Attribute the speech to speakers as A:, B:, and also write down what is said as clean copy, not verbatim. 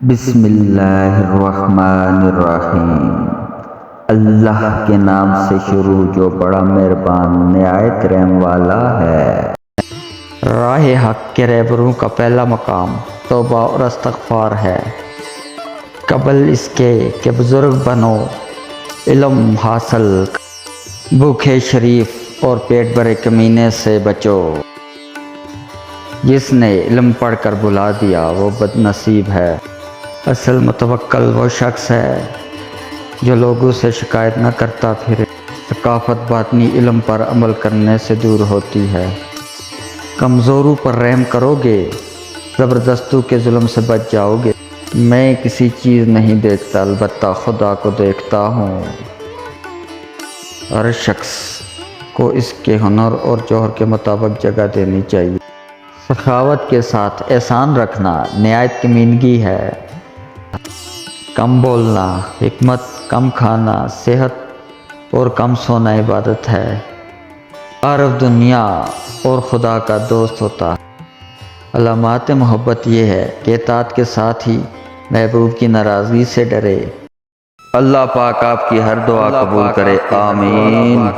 A: بسم اللہ الرحمن الرحیم۔ اللہ کے نام سے شروع جو بڑا مہربان نہایت رحم والا ہے۔ راہ حق کے رہبروں کا پہلا مقام توبہ اور استغفار ہے، قبل اس کے کہ بزرگ بنو، علم حاصل، بھوکے شریف اور پیٹ بھرے کمینے سے بچو۔ جس نے علم پڑھ کر بھلا دیا وہ بد نصیب ہے۔ اصل متوکل وہ شخص ہے جو لوگوں سے شکایت نہ کرتا پھرے۔ ثقافت باطنی علم پر عمل کرنے سے دور ہوتی ہے۔ کمزوروں پر رحم کرو گے، زبردستوں کے ظلم سے بچ جاؤ گے۔ میں کسی چیز نہیں دیکھتا، البتہ خدا کو دیکھتا ہوں۔ ہر شخص کو اس کے ہنر اور جوہر کے مطابق جگہ دینی چاہیے۔ سخاوت کے ساتھ احسان رکھنا نہایت کمینگی ہے۔ کم بولنا حکمت، کم کھانا صحت اور کم سونا عبادت ہے۔ عارف دنیا اور خدا کا دوست ہوتا ہے۔ علامات محبت یہ ہے کہ اطاعت کے ساتھ ہی محبوب کی ناراضگی سے ڈرے۔ اللہ پاک آپ کی ہر دعا قبول کرے، آمین۔